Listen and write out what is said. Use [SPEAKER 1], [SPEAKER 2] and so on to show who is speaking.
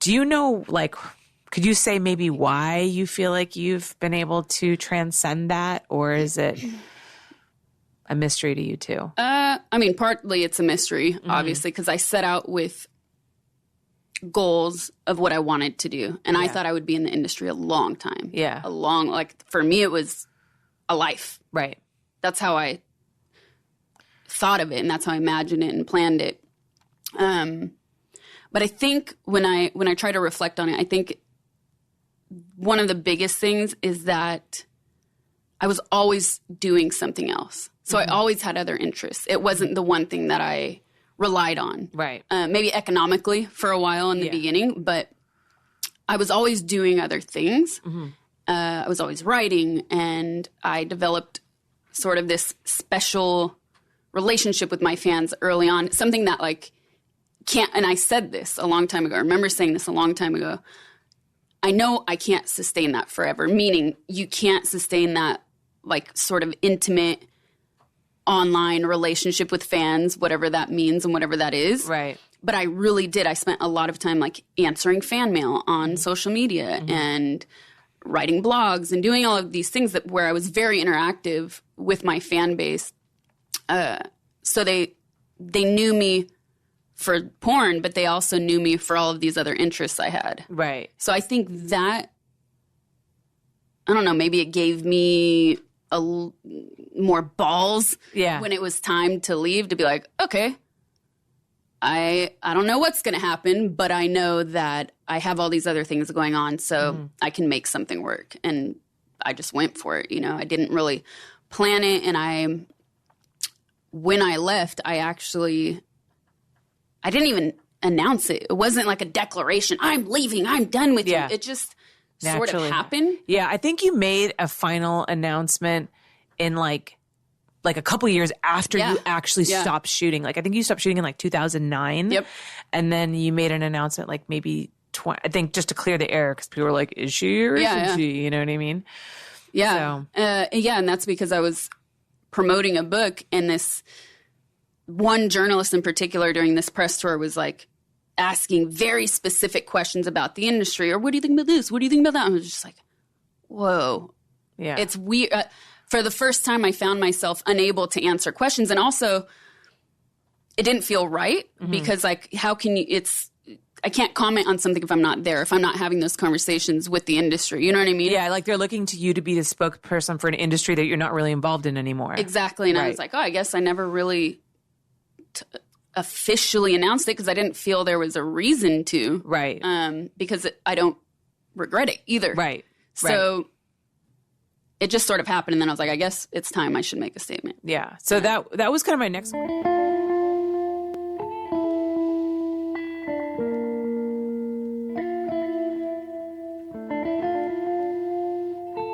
[SPEAKER 1] Do you know, like, could you say maybe why you feel like you've been able to transcend that, or is it a mystery to you too?
[SPEAKER 2] I mean, partly it's a mystery, obviously, because I set out with goals of what I wanted to do. And I thought I would be in the industry a long time.
[SPEAKER 1] Yeah.
[SPEAKER 2] For me, it was a life.
[SPEAKER 1] Right.
[SPEAKER 2] That's how I thought of it, and that's how I imagined it and planned it. But I think when I try to reflect on it, I think one of the biggest things is that I was always doing something else. So I always had other interests. It wasn't the one thing that I relied on.
[SPEAKER 1] Right.
[SPEAKER 2] Maybe economically for a while in the beginning, but I was always doing other things. I was always writing, and I developed sort of this special relationship with my fans early on, something that and I said this a long time ago. I remember saying this a long time ago. I know I can't sustain that forever, meaning you can't sustain that sort of intimate online relationship with fans, whatever that means and whatever that is.
[SPEAKER 1] Right.
[SPEAKER 2] But I really did. I spent a lot of time answering fan mail on social media and writing blogs and doing all of these things where I was very interactive with my fan base. So they knew me for porn, but they also knew me for all of these other interests I had.
[SPEAKER 1] Right.
[SPEAKER 2] So I think that, I don't know, maybe it gave me more balls when it was time to leave, to be like, okay, I don't know what's going to happen, but I know that I have all these other things going on, so I can make something work. And I just went for it. I didn't really plan it. And when I left, I didn't even announce it. It wasn't like a declaration. I'm leaving. I'm done with you. It just sort of happened.
[SPEAKER 1] Yeah. I think you made a final announcement in like a couple years after you actually stopped shooting. I think you stopped shooting in 2009. Yep. And then you made an announcement maybe I think just to clear the air, because people were like, is she or isn't she? You know what I mean?
[SPEAKER 2] Yeah. So. And that's because I was promoting a book, and this one journalist in particular during this press tour was asking very specific questions about the industry, or what do you think about this? What do you think about that? I was just like, whoa. Yeah. It's weird. For the first time, I found myself unable to answer questions. And also, it didn't feel right because how can you, I can't comment on something if I'm not there, if I'm not having those conversations with the industry. You know what I mean?
[SPEAKER 1] Yeah, they're looking to you to be the spokesperson for an industry that you're not really involved in anymore.
[SPEAKER 2] Exactly. And I was like, I guess I never really officially announced it because I didn't feel there was a reason to.
[SPEAKER 1] Right.
[SPEAKER 2] Because I don't regret it either.
[SPEAKER 1] Right.
[SPEAKER 2] So it just sort of happened, and then I was like, I guess it's time I should make a statement.
[SPEAKER 1] Yeah. So that was kind of my next one.